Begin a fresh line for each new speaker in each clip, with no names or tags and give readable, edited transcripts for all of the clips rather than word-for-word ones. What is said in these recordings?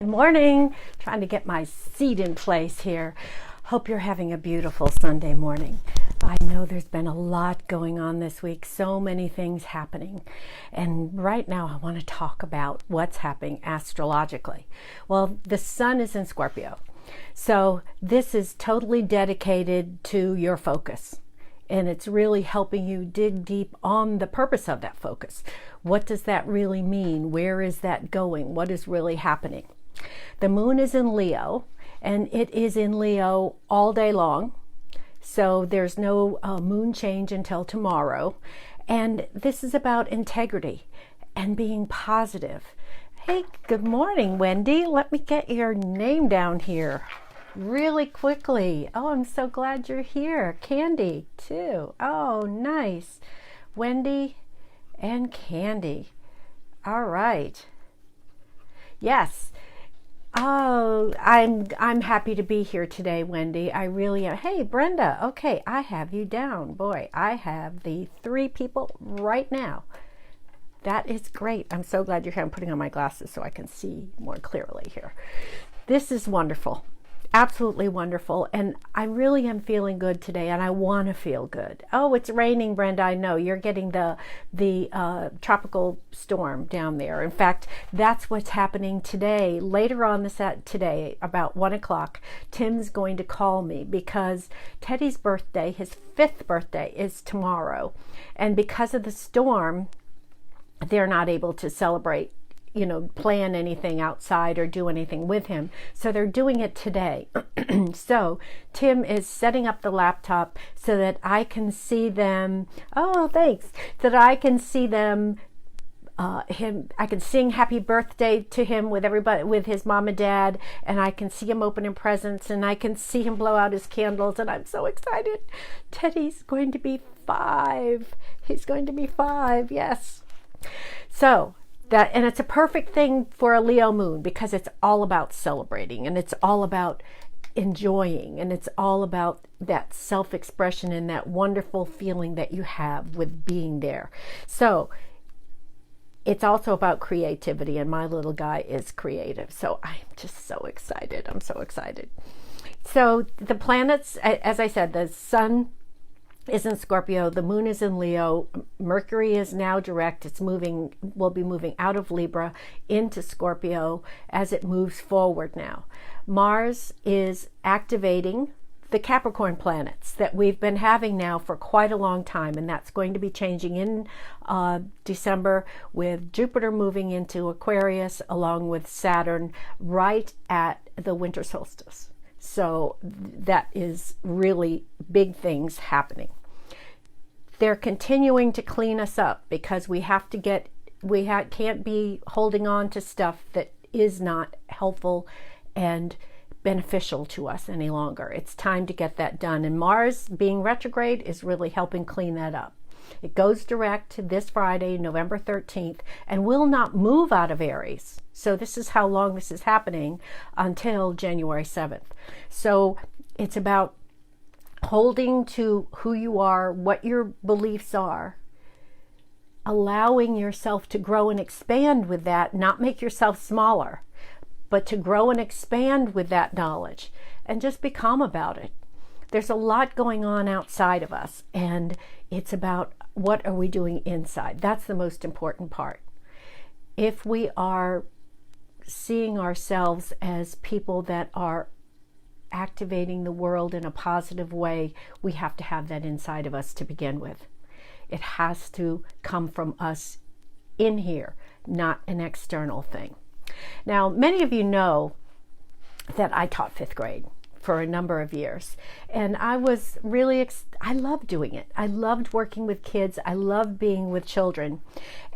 Good morning. Trying to get my seat in place here. Hope you're having a beautiful Sunday morning. I know there's been a lot going on this week, so many things happening. And right now I want to talk about what's happening astrologically. Well, the sun is in Scorpio. So this is totally dedicated to your focus. And it's really helping you dig deep on the purpose of that focus. What does that really mean? Where is that going? What is really happening? The moon is in Leo, and it is in Leo all day long. So there's no moon change until tomorrow. And this is about integrity and being positive. Hey, good morning, Wendy. Let me get your name down here really quickly. Oh, I'm so glad you're here. Candy, too. Oh, nice. Wendy and Candy. All right. Yes. Oh, I'm happy to be here today, Wendy. I really am. Hey, Brenda. Okay, I have you down. Boy, I have the 3 people right now. That is great. I'm so glad you're here. I'm putting on my glasses so I can see more clearly here. This is wonderful. Absolutely wonderful. And I really am feeling good today, and I want to feel good. Oh, it's raining, Brenda. I know you're getting the tropical storm down there. In fact, that's what's happening today. Later on today, about 1 o'clock, Tim's going to call me because Teddy's birthday, his 5th birthday, is tomorrow. And because of the storm, they're not able to celebrate, plan anything outside or do anything with him. So they're doing it today. So Tim is setting up the laptop so that I can see them. Oh, thanks. So that I can see them, I can sing happy birthday to him with everybody, with his mom and dad, and I can see him opening presents, and I can see him blow out his candles, and I'm so excited. Teddy's going to be 5. He's going to be 5. Yes. So and it's a perfect thing for a Leo moon because it's all about celebrating, and it's all about enjoying, and it's all about that self-expression and that wonderful feeling that you have with being there. So it's also about creativity, and my little guy is creative. So I'm just so excited. I'm so excited. So the planets, as I said, the sun is in Scorpio, the moon is in Leo, Mercury is now direct. Will be moving out of Libra into Scorpio as it moves forward now. Mars is activating the Capricorn planets that we've been having now for quite a long time, and that's going to be changing in December, with Jupiter moving into Aquarius along with Saturn right at the winter solstice. So that is really big things happening. They're continuing to clean us up because we can't be holding on to stuff that is not helpful and beneficial to us any longer. It's time to get that done. And Mars being retrograde is really helping clean that up. It goes direct this Friday, November 13th, and will not move out of Aries. So this is how long this is happening until January 7th. So it's about holding to who you are, what your beliefs are, allowing yourself to grow and expand with that, not make yourself smaller, but to grow and expand with that knowledge and just be calm about it. There's a lot going on outside of us, and it's about what are we doing inside. That's the most important part. If we are seeing ourselves as people that are activating the world in a positive way, we have to have that inside of us to begin with. It has to come from us in here, not an external thing. Now, many of you know that I taught 5th grade for a number of years, and I was really I loved doing it. I loved working with kids. I loved being with children,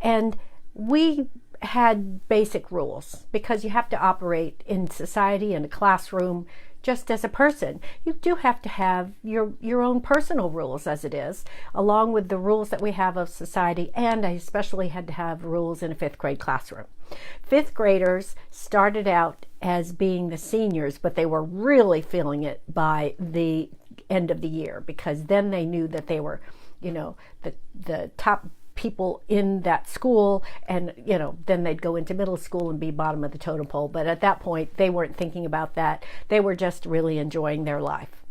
and we had basic rules because you have to operate in society, in a classroom, just as a person. You do have to have your own personal rules as it is, along with the rules that we have of society, and I especially had to have rules in a 5th grade classroom. 5th graders started out as being the seniors, but they were really feeling it by the end of the year because then they knew that they were, the top people in that school, and then they'd go into middle school and be bottom of the totem pole. But at that point, they weren't thinking about that. They were just really enjoying their life.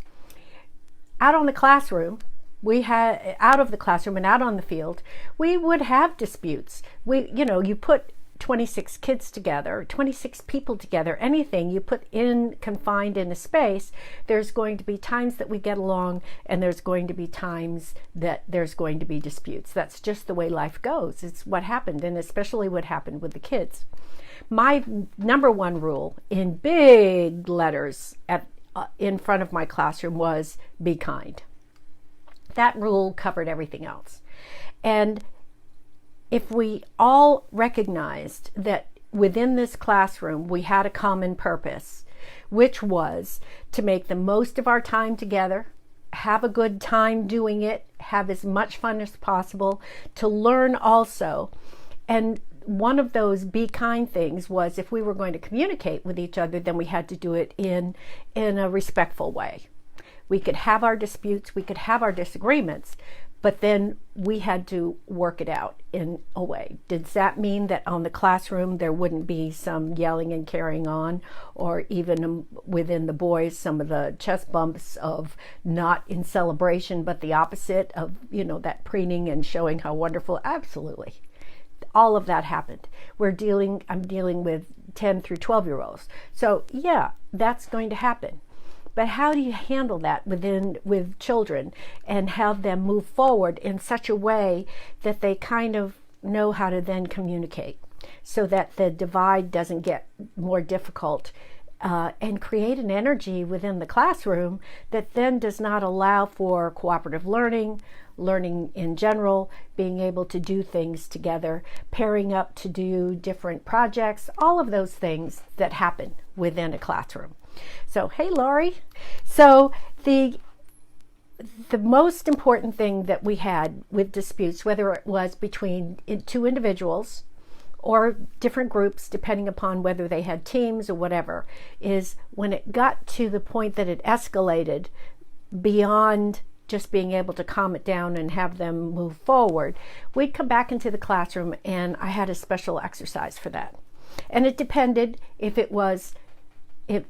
Out on the classroom, out of the classroom and out on the field, we would have disputes. You put 26 kids together, 26 people together, anything you put confined in a space, there's going to be times that we get along, and there's going to be times that there's going to be disputes. That's just the way life goes. It's what happened, and especially what happened with the kids. My number one rule in big letters in front of my classroom was be kind. That rule covered everything else. And if we all recognized that within this classroom we had a common purpose, which was to make the most of our time together, have a good time doing it, have as much fun as possible, to learn also. And one of those be kind things was, if we were going to communicate with each other, then we had to do it in a respectful way. We could have our disputes, we could have our disagreements, but then we had to work it out in a way. Does that mean that on the classroom there wouldn't be some yelling and carrying on, or even within the boys, some of the chest bumps of not in celebration, but the opposite of, that preening and showing how wonderful? Absolutely. All of that happened. I'm dealing with 10 through 12-year-olds. So yeah, that's going to happen. But how do you handle that with children and have them move forward in such a way that they kind of know how to then communicate, so that the divide doesn't get more difficult, and create an energy within the classroom that then does not allow for cooperative learning in general, being able to do things together, pairing up to do different projects, all of those things that happen within a classroom. So, hey, Laurie. So the most important thing that we had with disputes, whether it was between two individuals or different groups, depending upon whether they had teams or whatever, is when it got to the point that it escalated beyond just being able to calm it down and have them move forward, we'd come back into the classroom, and I had a special exercise for that. And it depended if it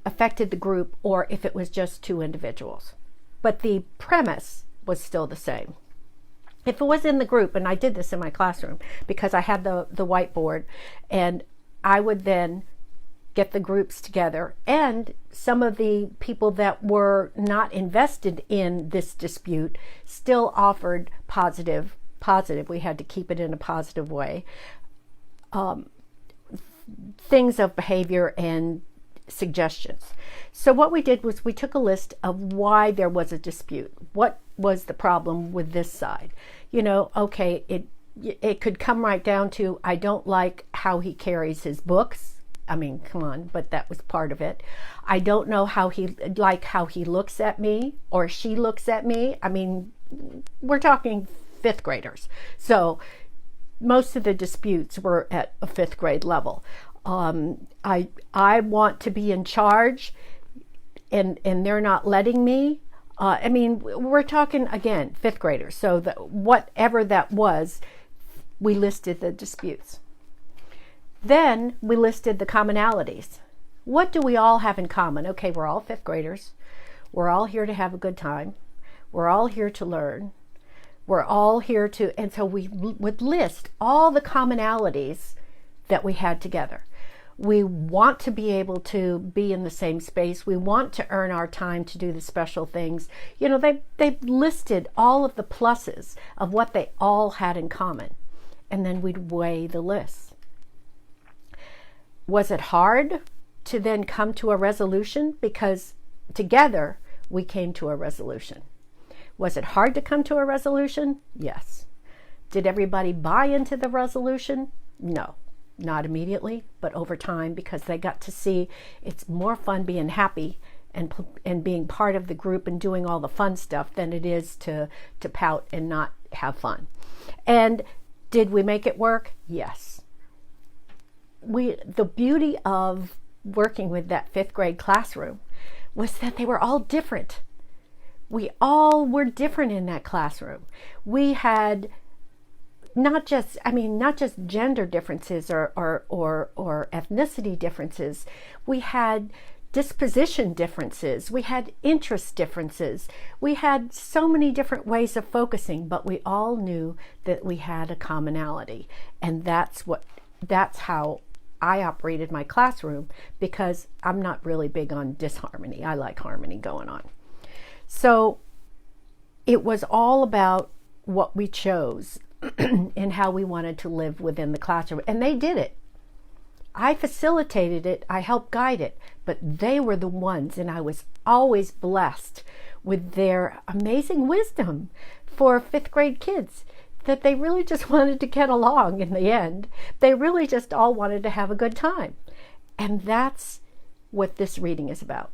affected the group or if it was just two individuals. But the premise was still the same. If it was in the group, and I did this in my classroom because I had the whiteboard, and I would then get the groups together, and some of the people that were not invested in this dispute still offered positive, we had to keep it in a positive way, things of behavior and suggestions. So what we did was we took a list of why there was a dispute. What was the problem with this side? Okay, it could come right down to, I don't like how he carries his books. I mean, come on, but that was part of it. I don't know how he looks at me or she looks at me. I mean, we're talking fifth graders. So most of the disputes were at a fifth grade level. I want to be in charge, and they're not letting me. I mean, we're talking, again, fifth graders. So whatever that was, we listed the disputes. Then we listed the commonalities. What do we all have in common? Okay, we're all fifth graders. We're all here to have a good time. We're all here to learn. We're all here to, and so we would list all the commonalities that we had together. We want to be able to be in the same space. We want to earn our time to do the special things. They listed all of the pluses of what they all had in common. And then we'd weigh the lists. Was it hard to then come to a resolution? Because together we came to a resolution. Was it hard to come to a resolution? Yes. Did everybody buy into the resolution? No. Not immediately, but over time, because they got to see it's more fun being happy and being part of the group and doing all the fun stuff than it is to pout and not have fun. And did we make it work? Yes. The beauty of working with that fifth grade classroom was that they were all different. We all were different in that classroom. We had not just, I mean, not just gender differences or ethnicity differences. We had disposition differences. We had interest differences. We had so many different ways of focusing, but we all knew that we had a commonality. And that's how I operated my classroom, because I'm not really big on disharmony. I like harmony going on. So it was all about what we chose and how we wanted to live within the classroom. And they did it. I facilitated it, I helped guide it, but they were the ones, and I was always blessed with their amazing wisdom for 5th grade kids, that they really just wanted to get along in the end. They really just all wanted to have a good time. And that's what this reading is about.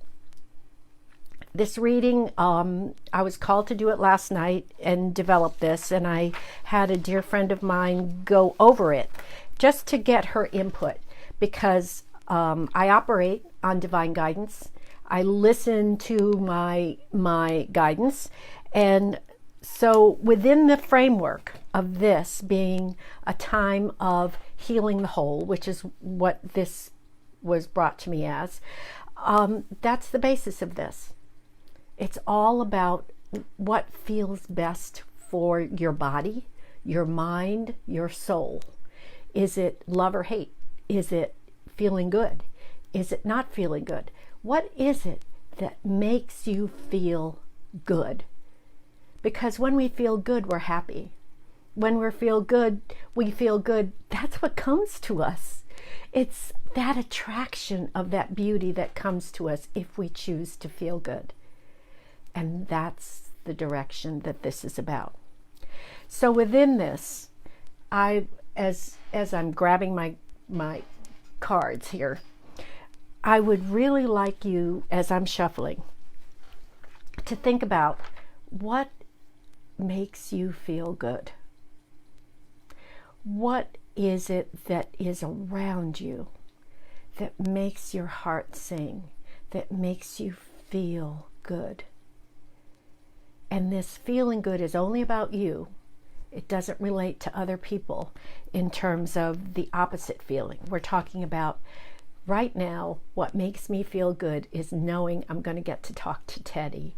This reading, I was called to do it last night and develop this, and I had a dear friend of mine go over it just to get her input, because I operate on divine guidance. I listen to my guidance, and so within the framework of this being a time of healing the whole, which is what this was brought to me as, that's the basis of this. It's all about what feels best for your body, your mind, your soul. Is it love or hate? Is it feeling good? Is it not feeling good? What is it that makes you feel good? Because when we feel good, we're happy. When we feel good, that's what comes to us. It's that attraction of that beauty that comes to us if we choose to feel good. And that's the direction that this is about. So within this, as I'm grabbing my cards here, I would really like you, as I'm shuffling, to think about what makes you feel good. What is it that is around you that makes your heart sing, that makes you feel good? And this feeling good is only about you. It doesn't relate to other people in terms of the opposite feeling. We're talking about right now, what makes me feel good is knowing I'm going to get to talk to Teddy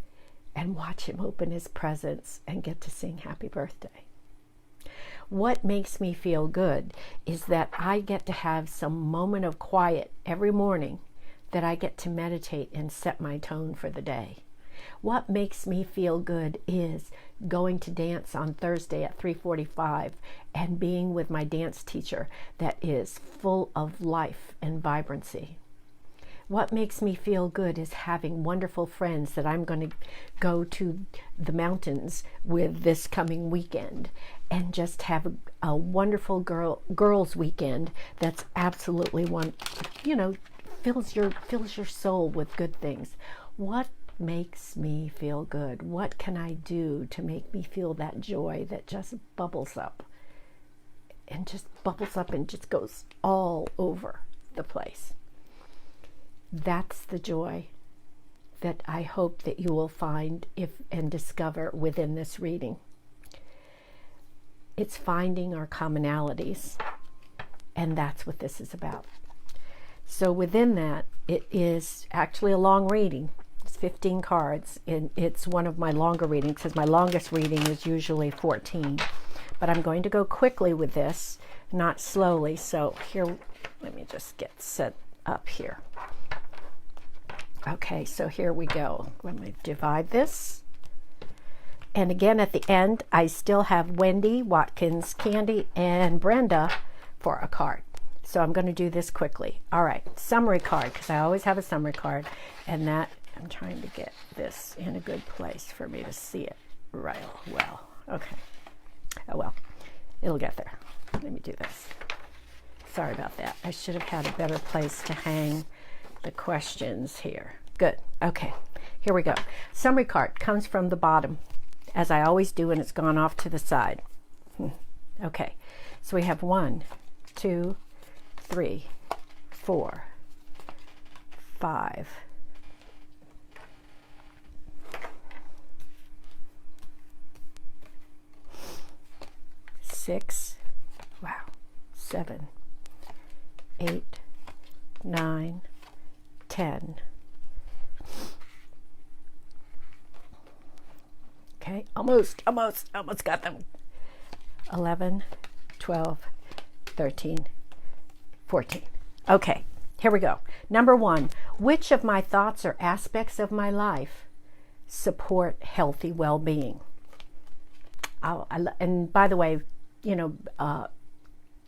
and watch him open his presents and get to sing happy birthday. What makes me feel good is that I get to have some moment of quiet every morning, that I get to meditate and set my tone for the day. What makes me feel good is going to dance on Thursday at 3:45 and being with my dance teacher that is full of life and vibrancy. What makes me feel good is having wonderful friends that I'm going to go to the mountains with this coming weekend and just have a wonderful girls weekend that's absolutely fills your soul with good things. What makes me feel good? What can I do to make me feel that joy that just bubbles up and just goes all over the place? That's the joy that I hope that you will find and discover within this reading. It's finding our commonalities, and that's what this is about. So within that, it is actually a long reading. It's 15 cards, and it's one of my longer readings, because my longest reading is usually 14. But I'm going to go quickly with this, not slowly. So here, let me just get set up here. Okay, so here we go. Let me divide this. And again, at the end, I still have Wendy, Watkins, Candy, and Brenda for a card. So I'm going to do this quickly. All right, summary card, because I always have a summary card. And that, I'm trying to get this in a good place for me to see it right well. Okay. Oh, well, it'll get there. Let me do this. Sorry about that. I should have had a better place to hang the questions here. Good. Okay, here we go. Summary card comes from the bottom, as I always do, and it's gone off to the side. Okay, so we have 1, 2, 3, 4, 5, 6, 6, wow, 7, 8, 9, 10. Okay, almost got them. 11, 12, 13, 14. Okay, here we go. Number 1, which of my thoughts or aspects of my life support healthy well-being? And by the way, you know,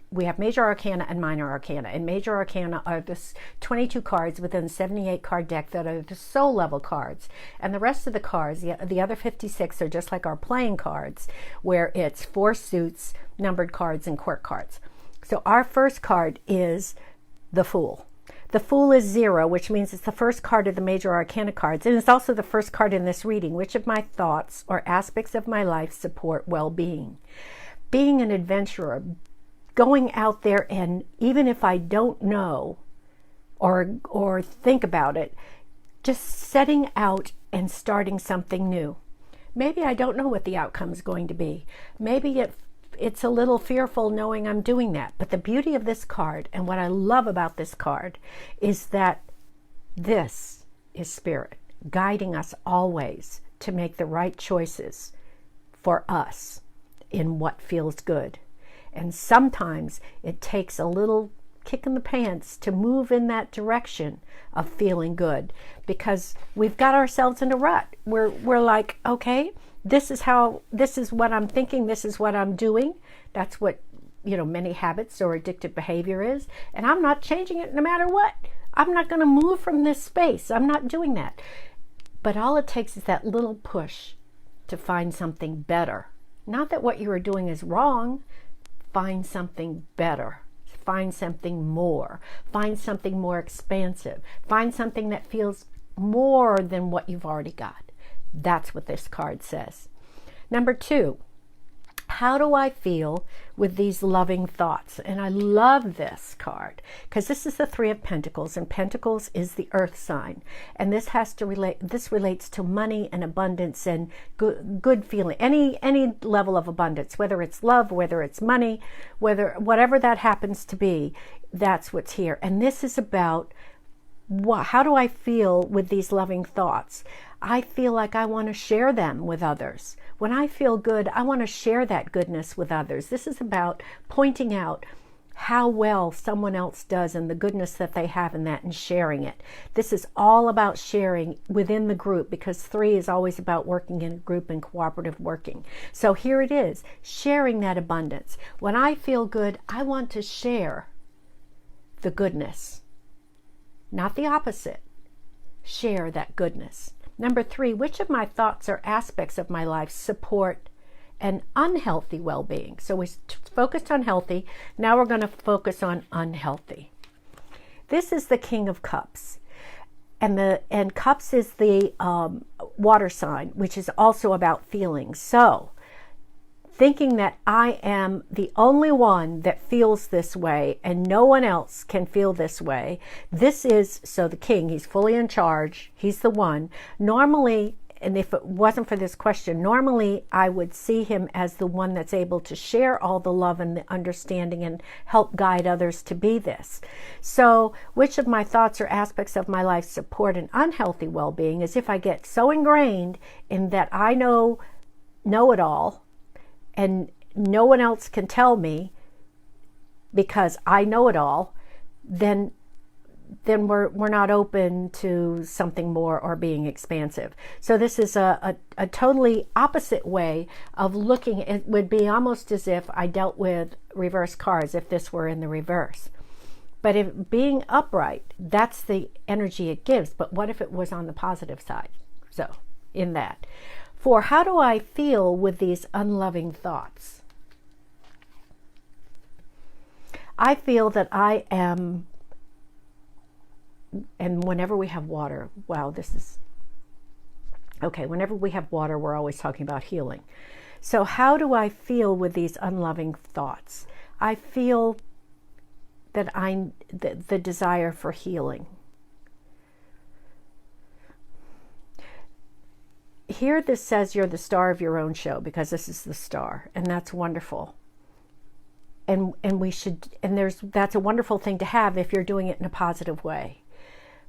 we have major arcana and minor arcana. And major arcana are the 22 cards within the 78 card deck that are the soul level cards. And the rest of the cards, the other 56, are just like our playing cards, where it's 4 suits, numbered cards, and court cards. So our first card is the Fool. The Fool is 0, which means it's the first card of the major arcana cards. And it's also the first card in this reading. Which of my thoughts or aspects of my life support well-being? Being an adventurer, going out there, and even if I don't know or think about it, just setting out and starting something new. Maybe I don't know what the outcome is going to be. Maybe it's a little fearful knowing I'm doing that. But the beauty of this card, and what I love about this card, is that this is Spirit guiding us always to make the right choices for us in what feels good. And sometimes it takes a little kick in the pants to move in that direction of feeling good, because we've got ourselves in a rut. We're like, okay, this is what I'm thinking, this is what I'm doing. That's what, you know, many habits or addictive behavior is. And I'm not changing it no matter what. I'm not going to move from this space. I'm not doing that. But all it takes is that little push to find something better. Not that what you are doing is wrong. Find something better. Find something more. Find something more expansive. Find something that feels more than what you've already got. That's what this card says. Number 2, how do I feel with these loving thoughts? And I love this card because this is the 3 of Pentacles, and Pentacles is the earth sign. And this relates to money and abundance and good feeling, any level of abundance, whether it's love, whether it's money, whatever that happens to be, that's what's here. And this is about how do I feel with these loving thoughts? I feel like I want to share them with others. When I feel good, I want to share that goodness with others. This is about pointing out how well someone else does and the goodness that they have in that and sharing it. This is all about sharing within the group, because 3 is always about working in a group and cooperative working. So here it is, sharing that abundance. When I feel good, I want to share the goodness, not the opposite. Share that goodness. Number 3, which of my thoughts or aspects of my life support an unhealthy well-being? So we focused on healthy. Now we're going to focus on unhealthy. This is the King of Cups. And Cups is the water sign, which is also about feelings. So thinking that I am the only one that feels this way and no one else can feel this way. This is, so the king, he's fully in charge. He's the one. Normally, and if it wasn't for this question, normally I would see him as the one that's able to share all the love and the understanding and help guide others to be this. So which of my thoughts or aspects of my life support an unhealthy well-being is if I get so ingrained in that I know it all, and no one else can tell me because I know it all, then we're not open to something more or being expansive. So this is a totally opposite way of looking. It would be almost as if I dealt with reverse cards if this were in the reverse. But if being upright, that's the energy it gives. But what if it was on the positive side? So in that. 4, how do I feel with these unloving thoughts? I feel that I am, and whenever we have water, wow, this is, okay, whenever we have water, we're always talking about healing. So how do I feel with these unloving thoughts? I feel that the desire for healing. Here this says you're the star of your own show, because this is the star, and that's wonderful. and we should, and that's a wonderful thing to have if you're doing it in a positive way.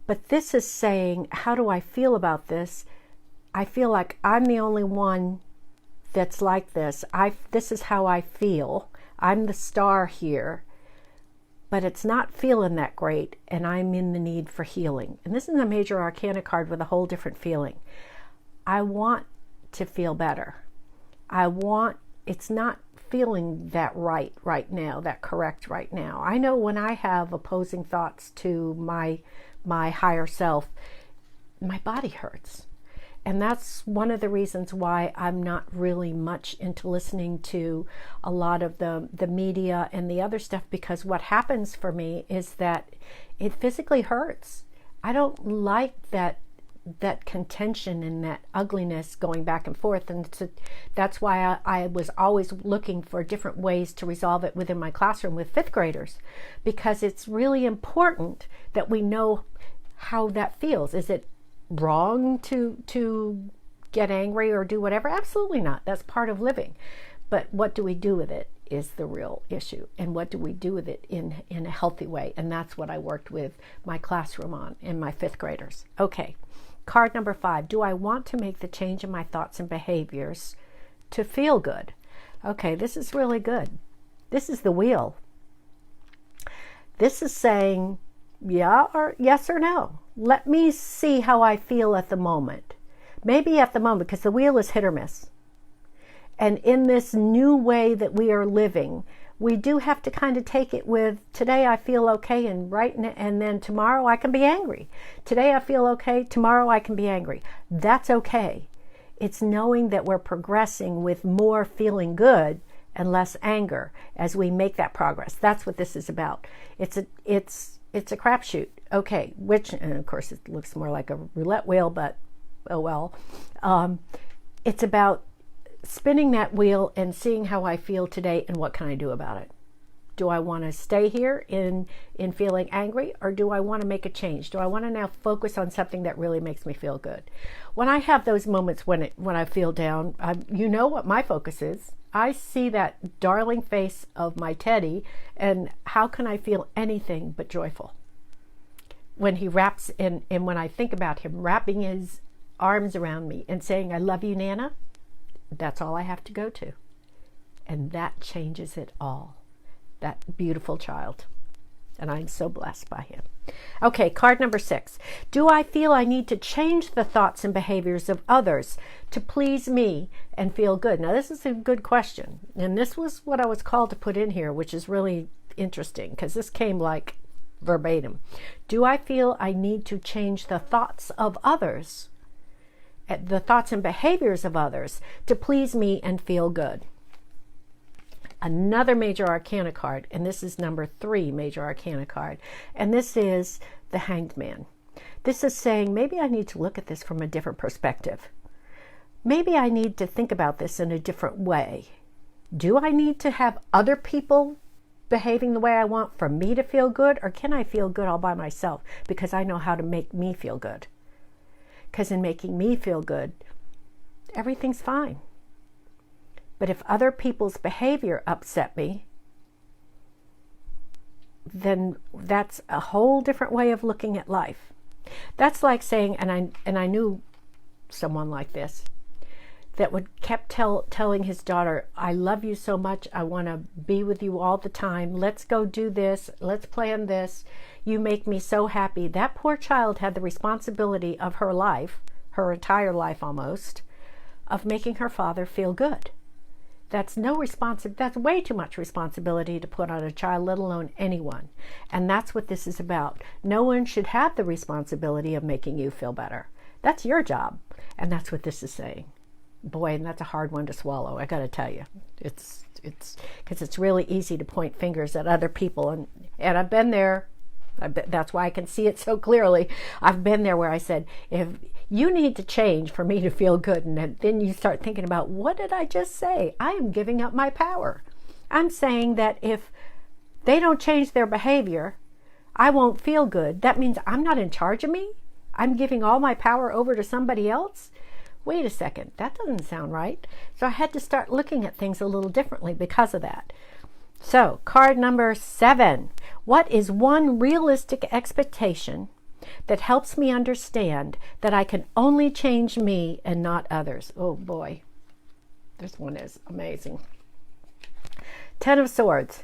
But this is saying, how do I feel about this? I feel like I'm the only one that's like this. This is how I feel. I'm the star here, but it's not feeling that great, and I'm in the need for healing. And this is a major arcana card with a whole different feeling. I want to feel better. It's not feeling that right now, that correct right now. I know when I have opposing thoughts to my higher self, my body hurts. And that's one of the reasons why I'm not really much into listening to a lot of the media and the other stuff, because what happens for me is that it physically hurts. I don't like that contention and that ugliness going back and forth. And that's why I was always looking for different ways to resolve it within my classroom with fifth graders, because it's really important that we know how that feels. Is it wrong to get angry or do whatever? Absolutely not. That's part of living. But what do we do with it is the real issue. And what do we do with it in a healthy way? And that's what I worked with my classroom on in my fifth graders. Okay. Card number 5. Do I want to make the change in my thoughts and behaviors to feel good? Okay, this is really good. This is the wheel. This is saying yeah or yes or no. Let me see how I feel at the moment. Maybe at the moment, because the wheel is hit or miss. And in this new way that we are living, we do have to kind of take it with, today I feel okay, and then tomorrow I can be angry. Today I feel okay, tomorrow I can be angry. That's okay. It's knowing that we're progressing with more feeling good and less anger as we make that progress. That's what this is about. It's a crapshoot. Okay, and of course it looks more like a roulette wheel, but oh well. It's about spinning that wheel and seeing how I feel today and what can I do about it. Do I want to stay here in feeling angry, or do I want to make a change? Do I want to now focus on something that really makes me feel good? When I have those moments when I feel down, you know what my focus is. I see that darling face of my Teddy, and how can I feel anything but joyful? When he wraps and when I think about him wrapping his arms around me and saying, "I love you, Nana," that's all I have to go to. And that changes it all. That beautiful child. And I'm so blessed by him. Okay, card number 6. Do I feel I need to change the thoughts and behaviors of others to please me and feel good? Now, this is a good question. And this was what I was called to put in here, which is really interesting because this came like verbatim. Do I feel I need to change the thoughts of others, the thoughts and behaviors of others, to please me and feel good? Another major arcana card, and this is number 3 major arcana card, and this is the Hanged Man. This is saying maybe I need to look at this from a different perspective. Maybe I need to think about this in a different way. Do I need to have other people behaving the way I want for me to feel good, or can I feel good all by myself because I know how to make me feel good? Because in making me feel good, everything's fine. But if other people's behavior upset me, then that's a whole different way of looking at life. That's like saying, and I knew someone like this, that kept telling his daughter, "I love you so much, I want to be with you all the time, let's go do this, let's plan this, you make me so happy." That poor child had the responsibility of her life, her entire life almost, of making her father feel good. That's way too much responsibility to put on a child, let alone anyone. And that's what this is about. No one should have the responsibility of making you feel better. That's your job. And that's what this is saying. Boy, and that's a hard one to swallow, I got to tell you. It's because it's really easy to point fingers at other people, and I've been there. That's why I can see it so clearly. I've been there where I said, if you need to change for me to feel good, and then you start thinking about, what did I just say? I am giving up my power. I'm saying that if they don't change their behavior, I won't feel good. That means I'm not in charge of me. I'm giving all my power over to somebody else. Wait a second, that doesn't sound right. So I had to start looking at things a little differently because of that. So, card number 7. What is one realistic expectation that helps me understand that I can only change me and not others? Oh boy, this one is amazing. 10 of Swords.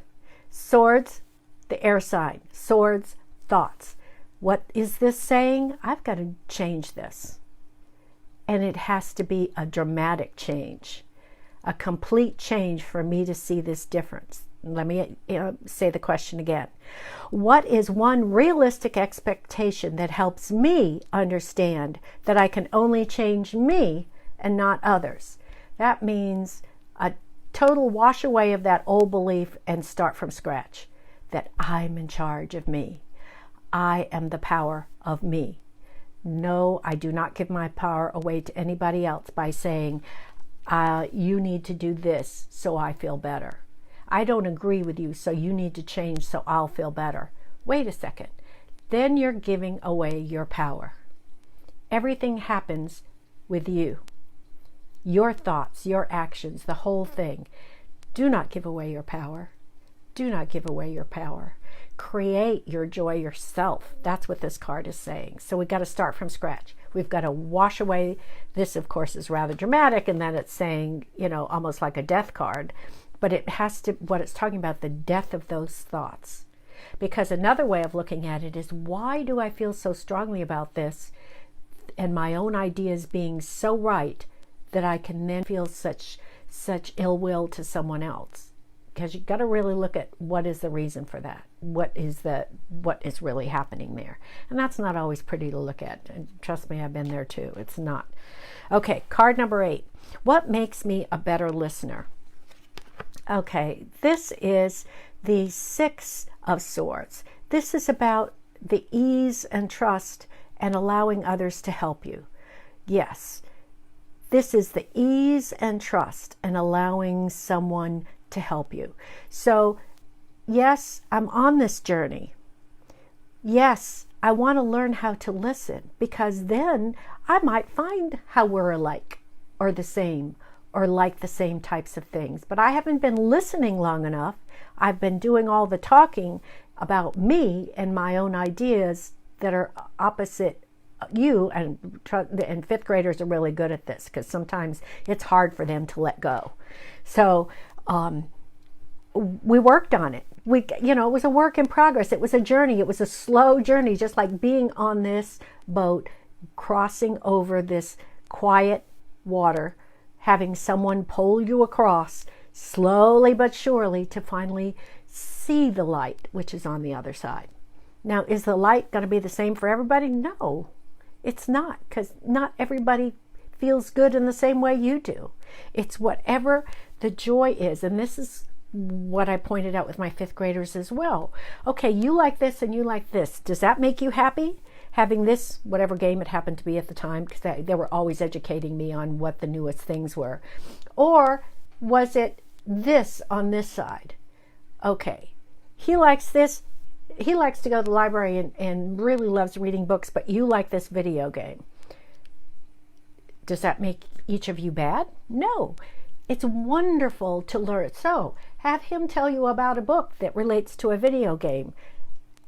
Swords, the air sign. Swords, thoughts. What is this saying? I've got to change this. And it has to be a dramatic change, a complete change for me to see this difference. Let me say the question again. What is one realistic expectation that helps me understand that I can only change me and not others? That means a total wash away of that old belief and start from scratch, that I'm in charge of me. I am the power of me. No, I do not give my power away to anybody else by saying, you need to do this so I feel better. I don't agree with you, so you need to change so I'll feel better. Wait a second. Then you're giving away your power. Everything happens with you. Your thoughts, your actions, the whole thing. Do not give away your power. Do not give away your power. Create your joy yourself. That's what this card is saying. So we've got to start from scratch. We've got to wash away. This, of course, is rather dramatic, and then it's saying, almost like a death card. But it has to, what it's talking about, the death of those thoughts. Because another way of looking at it is, why do I feel so strongly about this and my own ideas being so right that I can then feel such ill will to someone else? Because you've got to really look at what is the reason for that. What is really happening there? And that's not always pretty to look at. And trust me, I've been there too. It's not. Okay, card number 8. What makes me a better listener? Okay, this is the 6 of Swords. This is about the ease and trust and allowing others to help you. Yes, this is the ease and trust and allowing someone to help you. So, yes, I'm on this journey. Yes, I want to learn how to listen, because then I might find how we're alike or the same or like the same types of things. But I haven't been listening long enough. I've been doing all the talking about me and my own ideas that are opposite you, and fifth graders are really good at this, because sometimes it's hard for them to let go. So we worked on it. It was a work in progress. It was a journey. It was a slow journey, just like being on this boat, crossing over this quiet water, having someone pull you across slowly but surely to finally see the light, which is on the other side. Now, is the light going to be the same for everybody? No, it's not, because not everybody feels good in the same way you do. It's whatever the joy is. And this is what I pointed out with my fifth graders as well. Okay, you like this and you like this. Does that make you happy? Having this, whatever game it happened to be at the time, because they were always educating me on what the newest things were. Or was it this on this side? Okay, he likes this. He likes to go to the library and really loves reading books, but you like this video game. Does that make each of you bad? No. It's wonderful to learn. So have him tell you about a book that relates to a video game.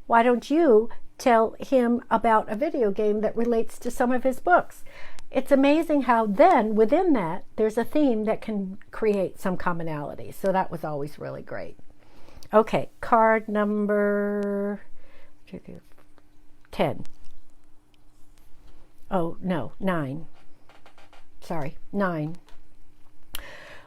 Why don't you tell him about a video game that relates to some of his books? It's amazing how then within that there's a theme that can create some commonality. So that was always really great. Okay, card number 10. Oh, no, 9. Sorry, 9.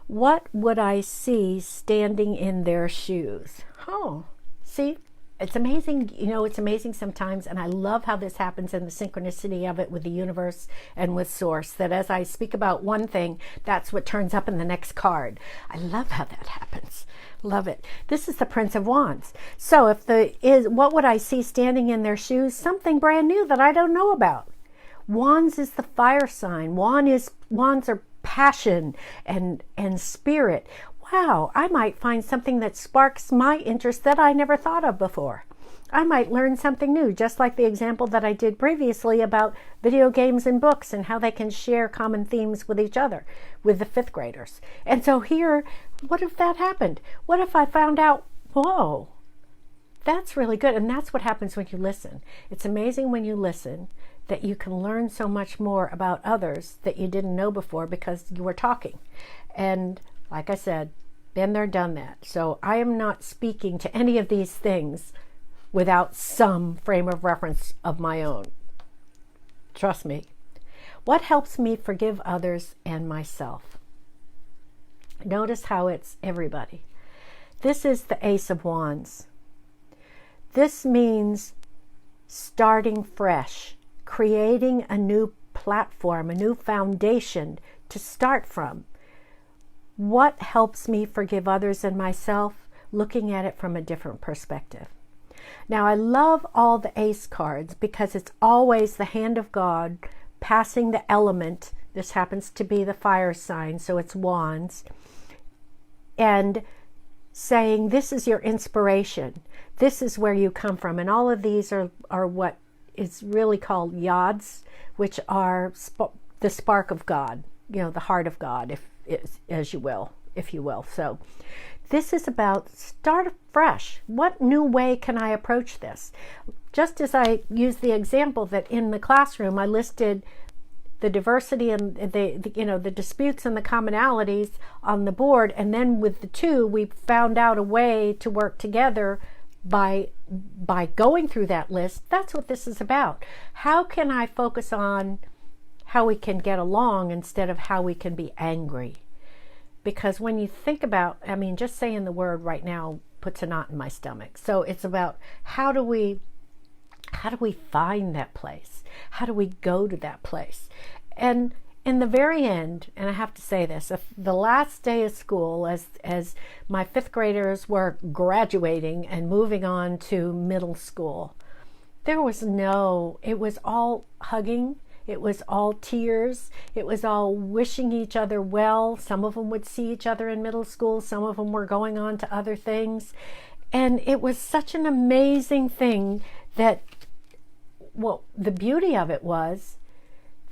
What would I see standing in their shoes? Oh, see, it's amazing. It's amazing sometimes, and I love how this happens and the synchronicity of it with the universe and with Source, that as I speak about one thing, that's what turns up in the next card. I love how that happens. Love it. This is the Prince of Wands. So what would I see standing in their shoes? Something brand new that I don't know about. Wands is the fire sign. Wands are passion and spirit. Wow, I might find something that sparks my interest that I never thought of before. I might learn something new, just like the example that I did previously about video games and books and how they can share common themes with each other, with the fifth graders. And so here, what if that happened? What if I found out whoa, that's really good. And that's what happens when you listen. It's amazing when you listen that you can learn so much more about others that you didn't know before because you were talking. And like I said, been there, done that. So I am not speaking to any of these things without some frame of reference of my own. Trust me. What helps me forgive others and myself? Notice how it's everybody. This is the Ace of Wands. This means starting fresh, creating a new platform, a new foundation to start from. What helps me forgive others and myself? Looking at it from a different perspective. Now, I love all the Ace cards because it's always the hand of God passing the element. This happens to be the fire sign, so it's Wands. And saying, this is your inspiration. This is where you come from. And all of these are what is really called yads, which are the spark of God, the heart of God, if you will. So this is about start fresh. What new way can I approach this? Just as I used the example that in the classroom I listed the diversity and the disputes and the commonalities on the board, and then with the two we found out a way to work together by going through that list. That's what this is about. How can I focus on how we can get along instead of how we can be angry? Because when you think about, just saying the word right now puts a knot in my stomach. So it's about how do we find that place? How do we go to that place? And in the very end, and I have to say this, the last day of school, as my fifth graders were graduating and moving on to middle school, it was all hugging. It was all tears. It was all wishing each other well. Some of them would see each other in middle school. Some of them were going on to other things. And it was such an amazing thing that, the beauty of it was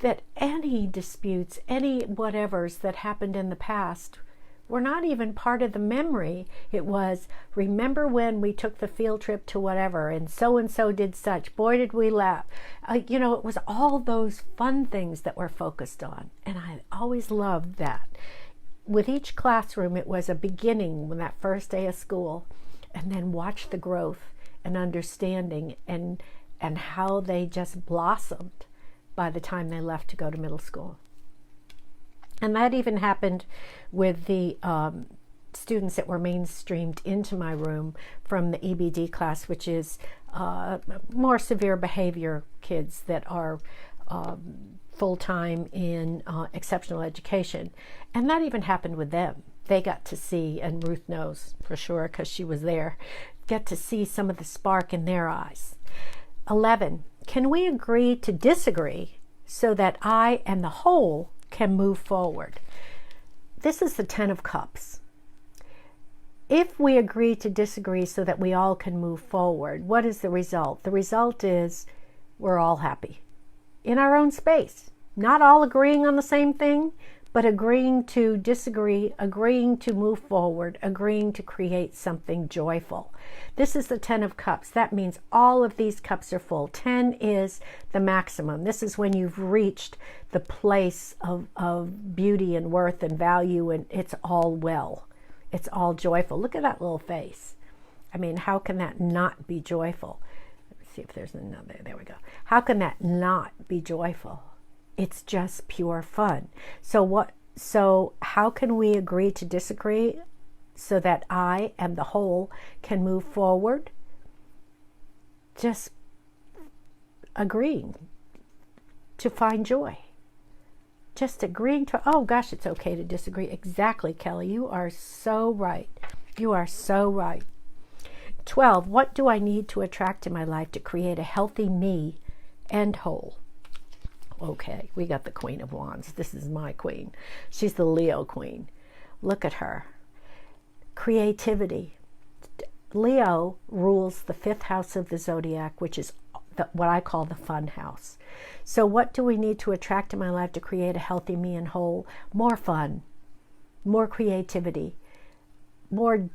that any disputes, any whatevers that happened in the past were not even part of the memory. It was, remember when we took the field trip to whatever and so did such. Boy, did we laugh. It was all those fun things that were focused on. And I always loved that. With each classroom, it was a beginning when that first day of school, and then watch the growth and understanding and how they just blossomed by the time they left to go to middle school. And that even happened with the students that were mainstreamed into my room from the EBD class, which is more severe behavior kids that are full-time in exceptional education. And that even happened with them. They got to see, and Ruth knows for sure because she was there, get to see some of the spark in their eyes. 11, can we agree to disagree so that I and the whole can move forward? This is the 10 of Cups. If we agree to disagree so that we all can move forward, what is the result? The result is we're all happy in our own space. Not all agreeing on the same thing, but agreeing to disagree, agreeing to move forward, agreeing to create something joyful. This is the 10 of Cups. That means all of these cups are full. 10 is the maximum. This is when you've reached the place of beauty and worth and value, and it's all well. It's all joyful. Look at that little face. How can that not be joyful? Let me see if there's another. There we go. How can that not be joyful? It's just pure fun. So how can we agree to disagree so that I and the whole can move forward? Just agreeing to find joy. Just agreeing to, oh gosh, it's okay to disagree. Exactly, Kelly. You are so right. You are so right. 12, what do I need to attract in my life to create a healthy me and whole? Okay, we got the Queen of Wands. This is my queen. She's the Leo queen. Look at her. Creativity. Leo rules the 5th house of the zodiac, which is what I call the fun house. So what do we need to attract in my life to create a healthy me and whole? More fun, more creativity, more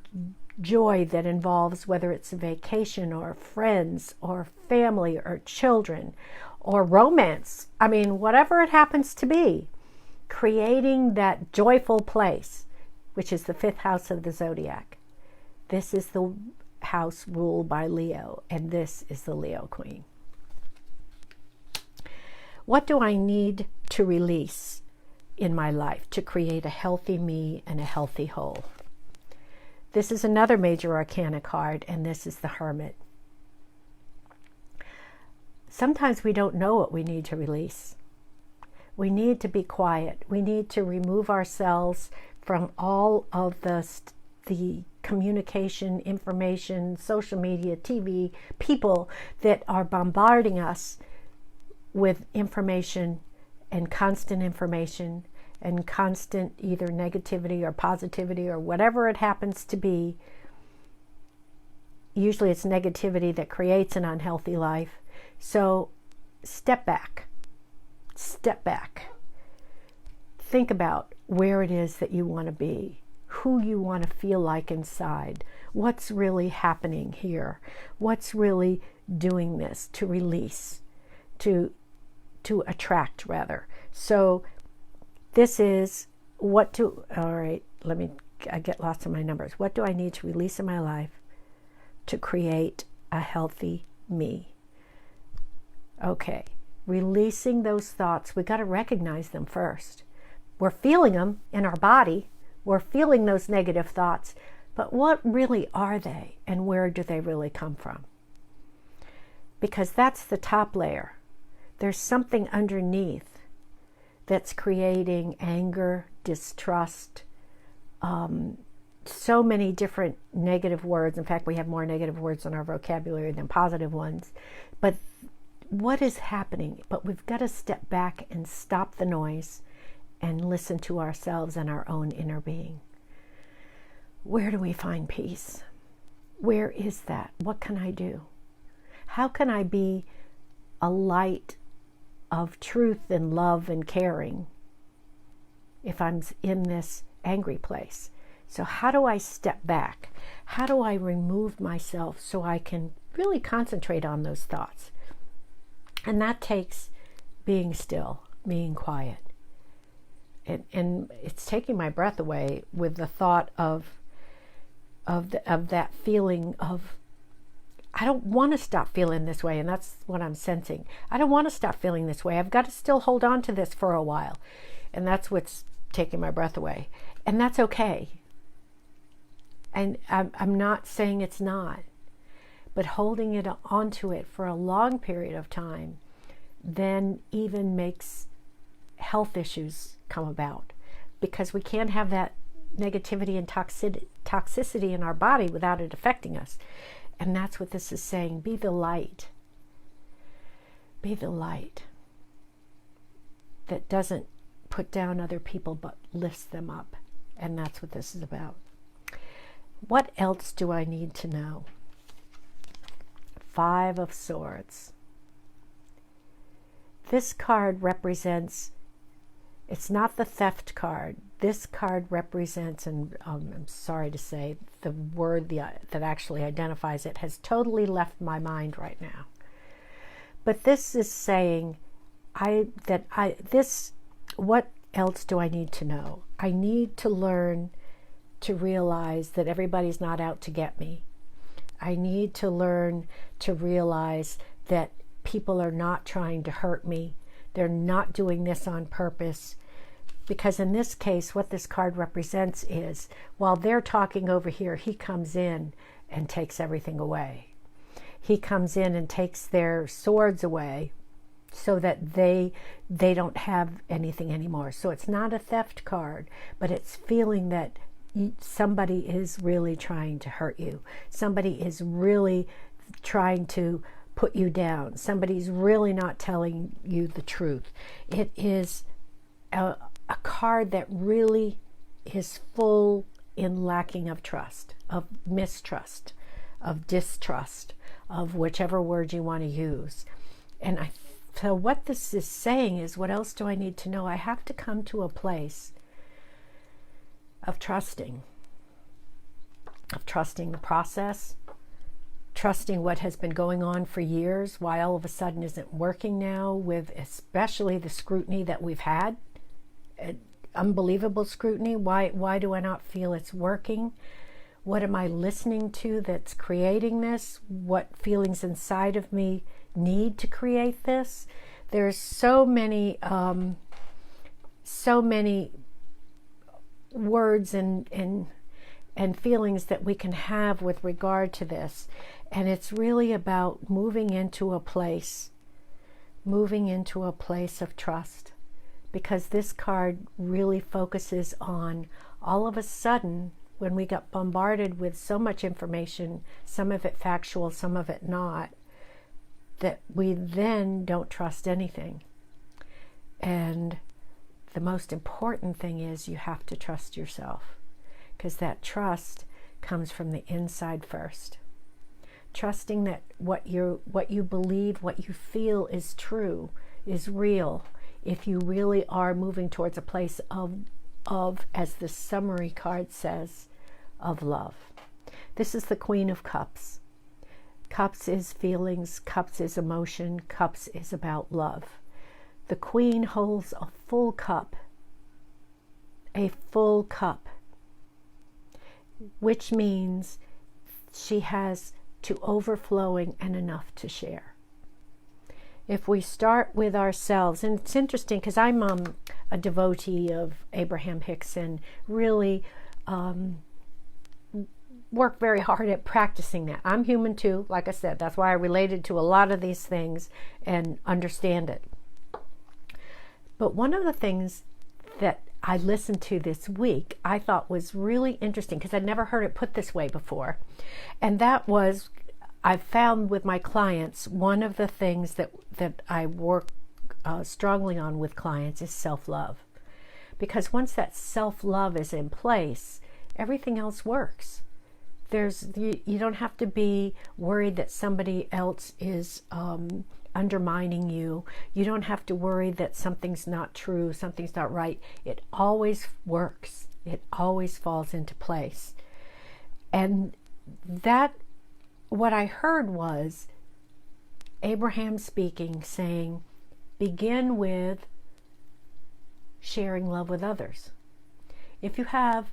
joy that involves whether it's a vacation or friends or family or children or romance. I mean, whatever it happens to be, creating that joyful place, which is the 5th house of the zodiac. This is the house ruled by Leo, and this is the Leo Queen. What do I need to release in my life to create a healthy me and a healthy whole? This is another major arcana card, and this is the Hermit. Sometimes we don't know what we need to release. We need to be quiet. We need to remove ourselves from all of the communication, information, social media, TV, people that are bombarding us with information and constant either negativity or positivity or whatever it happens to be. Usually it's negativity that creates an unhealthy life. So step back. Step back. Think about where it is that you want to be, who you want to feel like inside, what's really happening here, what's really doing this to release, to attract rather. So this is all right, I get lost in my numbers. What do I need to release in my life to create a healthy me? Okay, releasing those thoughts, we got to recognize them first. We're feeling them in our body. We're feeling those negative thoughts, but what really are they and where do they really come from? Because that's the top layer. There's something underneath that's creating anger, distrust, so many different negative words. In fact, we have more negative words in our vocabulary than positive ones. But what is happening? But we've got to step back and stop the noise and listen to ourselves and our own inner being. Where do we find peace? Where is that? What can I do? How can I be a light of truth and love and caring if I'm in this angry place? So how do I step back? How do I remove myself so I can really concentrate on those thoughts? And that takes being still, being quiet. And it's taking my breath away with the thought of that feeling of, I don't want to stop feeling this way, and that's what I'm sensing. I don't want to stop feeling this way. I've got to still hold on to this for a while. And that's what's taking my breath away. And that's okay. And I'm not saying it's not. But holding it onto it for a long period of time then even makes health issues come about. Because we can't have that negativity and toxicity in our body without it affecting us. And that's what this is saying. Be the light. Be the light that doesn't put down other people but lifts them up. And that's what this is about. What else do I need to know? 5 of Swords. This card represents, it's not the theft card. This card represents, and I'm sorry to say, the word that actually identifies it has totally left my mind right now. But this is saying, what else do I need to know? I need to learn to realize that everybody's not out to get me. I need to learn to realize that people are not trying to hurt me. They're not doing this on purpose. Because in this case, what this card represents is, while they're talking over here, he comes in and takes everything away. He comes in and takes their swords away so that they don't have anything anymore. So it's not a theft card, but it's feeling that somebody is really trying to hurt you. Somebody is really trying to put you down. Somebody's really not telling you the truth. It is a card that really is full in lacking of trust, of mistrust, of distrust, of whichever word you want to use. And so what this is saying is, what else do I need to know? I have to come to a place of trusting. of trusting the process, trusting what has been going on for years, why all of a sudden isn't working now, with especially the scrutiny that we've had, unbelievable scrutiny. Why do I not feel it's working? What am I listening to that's creating this? What feelings inside of me need to create this? There's so many words and feelings that we can have with regard to this. And it's really about moving into a place of trust. Because this card really focuses on, all of a sudden, when we got bombarded with so much information, some of it factual, some of it not, that we then don't trust anything. And the most important thing is you have to trust yourself, because that trust comes from the inside first. Trusting that what you believe, what you feel is true, is real, if you really are moving towards a place of, as the summary card says, of love. This is the Queen of Cups. Cups is feelings, cups is emotion, cups is about love. The Queen holds a full cup, which means she has to overflowing and enough to share. If we start with ourselves, and it's interesting because I'm a devotee of Abraham Hicks and really work very hard at practicing that. I'm human too, like I said. That's why I related to a lot of these things and understand it. But one of the things that I listened to this week I thought was really interesting, because I'd never heard it put this way before. And that was, I've found with my clients, one of the things that I work strongly on with clients is self-love. Because once that self-love is in place, everything else works. You don't have to be worried that somebody else is undermining you. You don't have to worry that something's not true, something's not right. It always works. It always falls into place. And that, what I heard was Abraham speaking, saying, begin with sharing love with others. If you have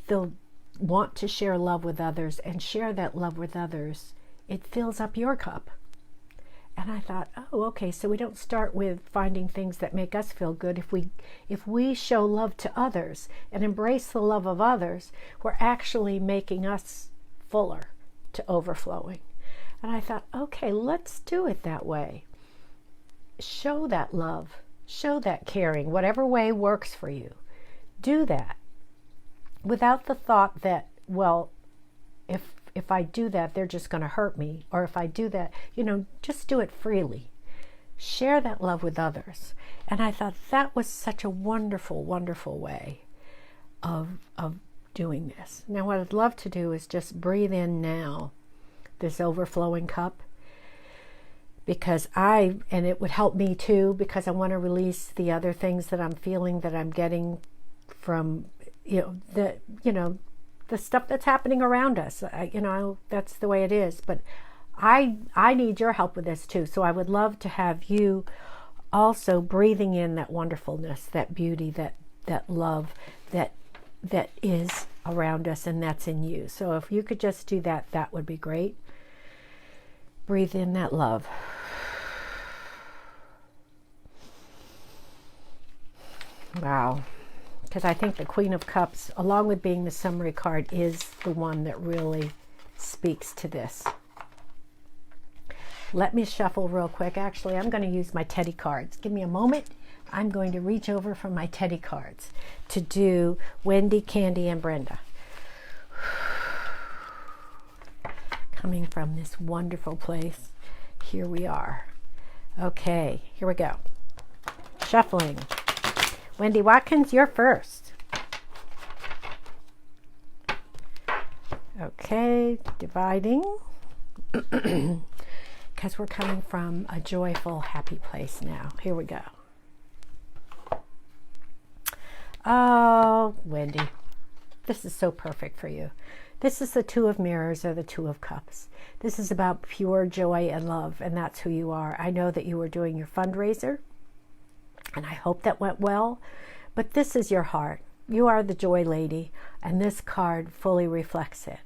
the want to share love with others and share that love with others, it fills up your cup. And I thought, oh, okay, so we don't start with finding things that make us feel good. If we show love to others and embrace the love of others, we're actually making us fuller to overflowing. And I thought, okay, let's do it that way. Show that love, show that caring, whatever way works for you. Do that without the thought that, well, if I do that, they're just going to hurt me. Or if I do that, just do it freely. Share that love with others. And I thought that was such a wonderful, wonderful way of doing this. Now, what I'd love to do is just breathe in now this overflowing cup, because and it would help me too, because I want to release the other things that I'm feeling that I'm getting from, the stuff that's happening around us. That's the way it is. But I need your help with this too. So I would love to have you also breathing in that wonderfulness, that beauty, that love that is around us and that's in you. So if you could just do that, that would be great. Breathe in that love. Wow. Because I think the Queen of Cups, along with being the summary card, is the one that really speaks to this. Let me shuffle real quick. Actually, I'm going to use my Teddy cards. Give me a moment. I'm going to reach over from my Teddy cards to do Wendy, Candy, and Brenda. Coming from this wonderful place, here we are. Okay, here we go. Shuffling. Wendy Watkins, you're first. Okay, dividing. Because we're coming from a joyful, happy place now. Here we go. Oh, Wendy, this is so perfect for you. This is the Two of Mirrors or the Two of Cups. This is about pure joy and love, and that's who you are. I know that you were doing your fundraiser, and I hope that went well, but this is your heart. You are the joy lady, and this card fully reflects it.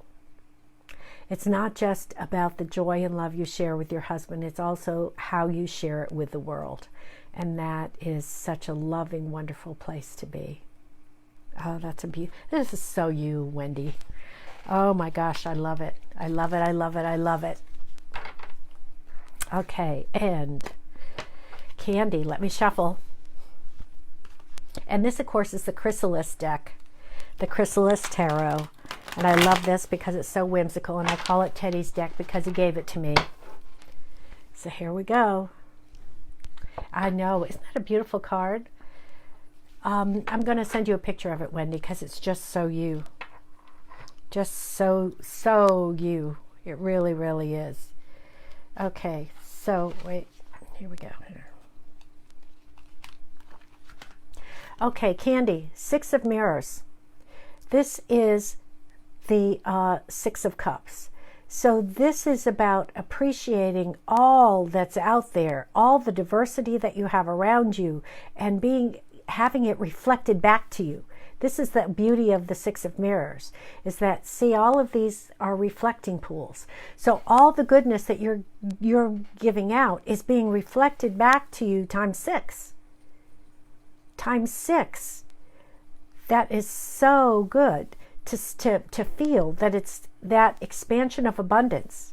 It's not just about the joy and love you share with your husband, it's also how you share it with the world. And that is such a loving, wonderful place to be. Oh, that's a beautiful. This is so you, Wendy. Oh my gosh, I love it. I love it, I love it, I love it. Okay, and Candy, let me shuffle. And this, of course, is the Chrysalis deck, the Chrysalis Tarot. And I love this because it's so whimsical, and I call it Teddy's deck because he gave it to me. So here we go. I know, isn't that a beautiful card? I'm going to send you a picture of it, Wendy, because it's just so you. Just so you. It really, really is. Okay, so wait, here we go. Okay, Candy, Six of Mirrors. This is the Six of Cups. So this is about appreciating all that's out there, all the diversity that you have around you, and having it reflected back to you. This is the beauty of the Six of Mirrors, is that, see, all of these are reflecting pools. So all the goodness that you're giving out is being reflected back to you times 6. Times 6. That is so good to feel that it's that expansion of abundance.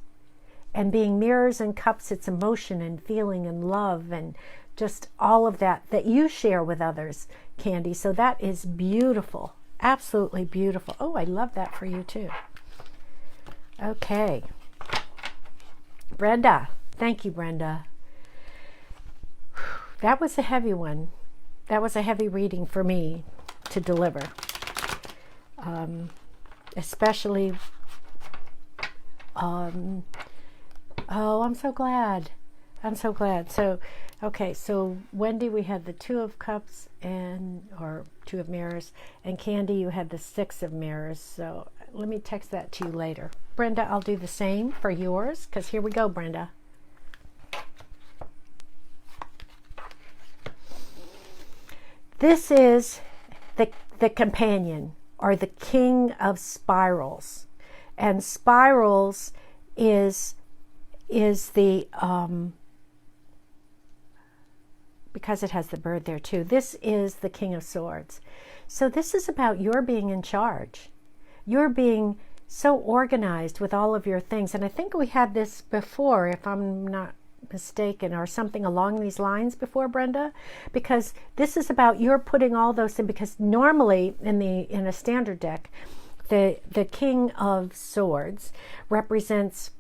And being mirrors and cups, it's emotion and feeling and love and just all of that you share with others, Candy. So that is beautiful. Absolutely beautiful. Oh, I love that for you too. Okay. Brenda. Thank you, Brenda. That was a heavy one. That was a heavy reading for me to deliver. Especially, oh, I'm so glad. I'm so glad. So, okay, so Wendy, we had the Two of Cups or Two of Mirrors, and Candy, you had the Six of Mirrors. So let me text that to you later. Brenda, I'll do the same for yours, because here we go, Brenda. This is the Companion, or the King of Spirals. And spirals is the, because it has the bird there too, this is the King of Swords. So this is about your being in charge. You're being so organized with all of your things. And I think we had this before, if I'm not mistaken, or something along these lines before, Brenda, because this is about you're putting all those in, because normally in a standard deck, the King of Swords represents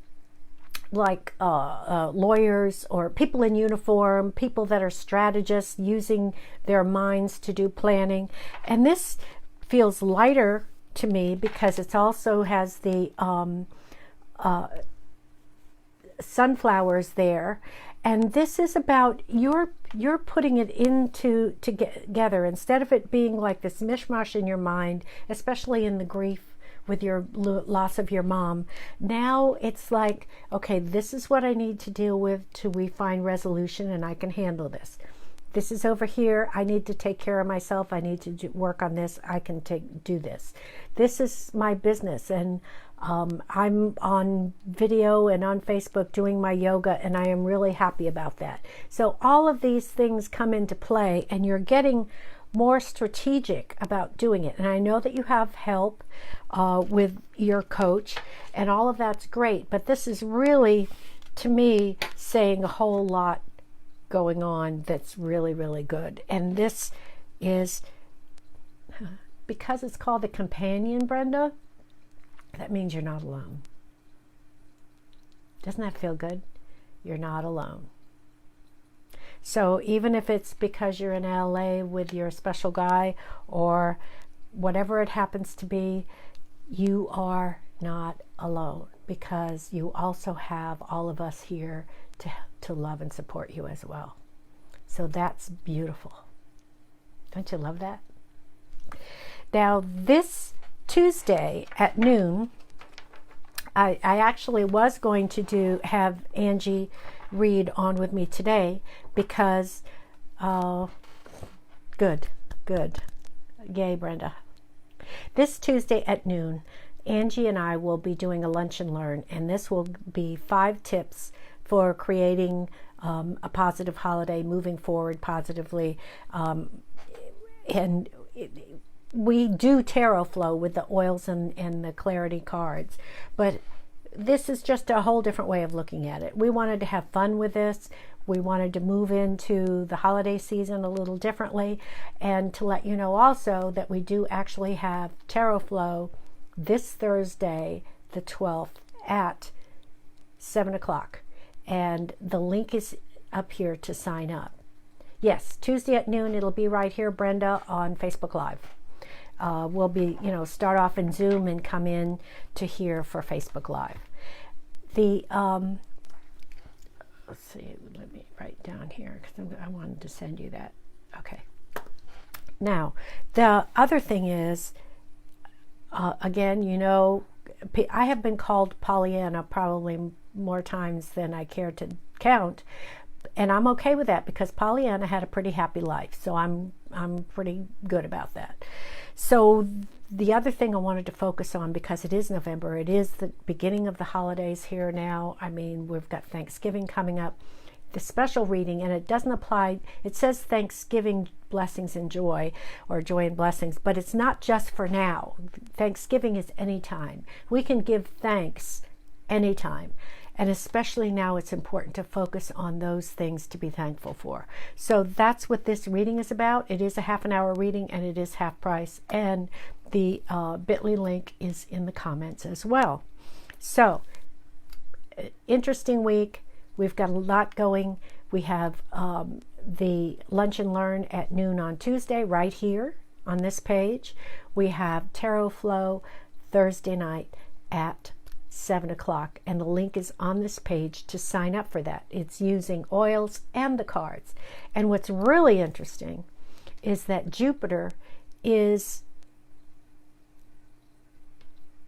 like lawyers or people in uniform, people that are strategists using their minds to do planning. And this feels lighter to me because it also has the sunflowers there, and this is about you're putting it together instead of it being like this mishmash in your mind, especially in the grief with your loss of your mom. Now it's like, okay, this is what I need to deal with till we find resolution, and I can handle this. This is over here. I need to take care of myself. I need to work on this. I can do this. This is my business, and I'm on video and on Facebook doing my yoga, and I am really happy about that. So all of these things come into play, and you're getting more strategic about doing it. And I know that you have help with your coach, and all of that's great. But this is really, to me, saying a whole lot going on that's really, really good. And this is, because it's called the Companion, Brenda, that means you're not alone. Doesn't that feel good? You're not alone. So even if it's because you're in LA with your special guy or whatever it happens to be, you are not alone, because you also have all of us here to love and support you as well. So that's beautiful. Don't you love that? Now this Tuesday at noon, I actually was going to have Angie read on with me today because, good. Yay, Brenda. This Tuesday at noon, Angie and I will be doing a lunch and learn, and this will be 5 tips for creating a positive holiday, moving forward positively. And we do tarot flow with the oils and the clarity cards, but this is just a whole different way of looking at it. We wanted to have fun with this. We wanted to move into the holiday season a little differently, and to let you know also that we do actually have tarot flow this Thursday, the 12th, at 7 o'clock. And the link is up here to sign up. Yes, Tuesday at noon, it'll be right here, Brenda, on Facebook Live. We'll be, start off in Zoom and come in to here for Facebook Live. The, let's see, let me write down here because I wanted to send you that. Okay. Now, the other thing is, again, I have been called Pollyanna probably more times than I care to count, and I'm okay with that because Pollyanna had a pretty happy life, so I'm pretty good about that. So the other thing I wanted to focus on, because it is November, it is the beginning of the holidays here now. I mean, we've got Thanksgiving coming up. The special reading, and it doesn't apply, it says Thanksgiving blessings and joy, or joy and blessings, but it's not just for now. Thanksgiving is anytime. We can give thanks anytime. And especially now, it's important to focus on those things to be thankful for. So that's what this reading is about. It is a half-an-hour reading, and it is half price. And the bit.ly link is in the comments as well. So, interesting week. We've got a lot going. We have the Lunch and Learn at noon on Tuesday, right here on this page. We have Tarot Flow Thursday night at 7 o'clock, and the link is on this page to sign up for that. It's using oils and the cards. And what's really interesting is that Jupiter is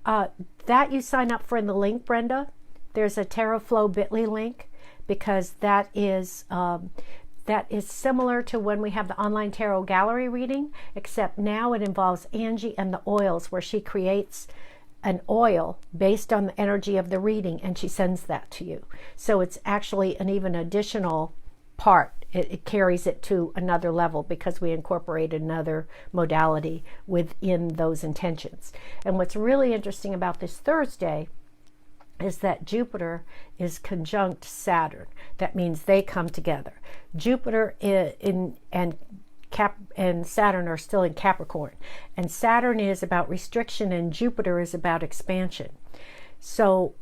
that you sign up for in the link, Brenda. There's a Tarot Flow bit.ly link, because that is similar to when we have the online tarot gallery reading, except now it involves Angie and the oils, where she creates an oil based on the energy of the reading, and she sends that to you. So it's actually an even additional part. It carries it to another level because we incorporated another modality within those intentions. And what's really interesting about this Thursday is that Jupiter is conjunct Saturn. That means they come together. Jupiter and Saturn are still in Capricorn, and Saturn is about restriction and Jupiter is about expansion. So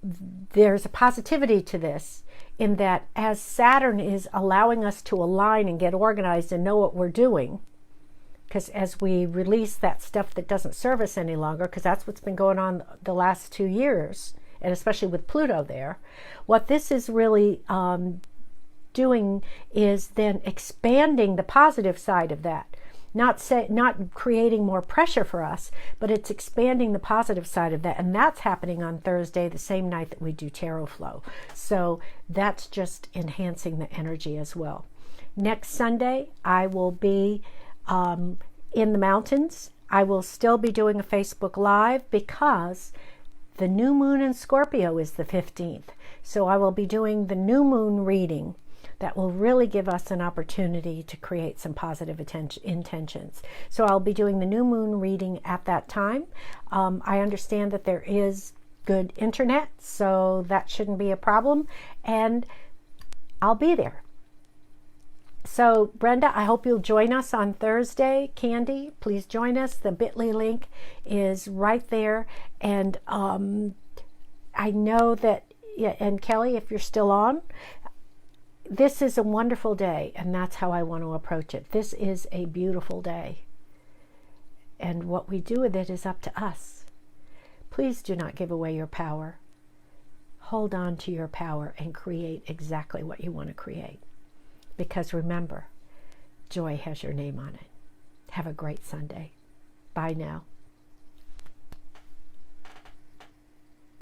there's a positivity to this, in that as Saturn is allowing us to align and get organized and know what we're doing, because as we release that stuff that doesn't serve us any longer, because that's what's been going on the last 2 years, and especially with Pluto there, what this is really doing is then expanding the positive side of that. Not creating more pressure for us, but it's expanding the positive side of that. And that's happening on Thursday, the same night that we do Tarot Flow. So that's just enhancing the energy as well. Next Sunday, I will be in the mountains. I will still be doing a Facebook Live because the new moon in Scorpio is the 15th. So I will be doing the new moon reading. That will really give us an opportunity to create some positive intentions. So I'll be doing the new moon reading at that time. I understand that there is good internet, so that shouldn't be a problem. And I'll be there. So Brenda, I hope you'll join us on Thursday. Candy, please join us. The bit.ly link is right there. And I know that, and Kelly, if you're still on, this is a wonderful day, and that's how I want to approach it. This is a beautiful day, and what we do with it is up to us. Please do not give away your power. Hold on to your power and create exactly what you want to create, because remember, joy has your name on it. Have a great Sunday. Bye now.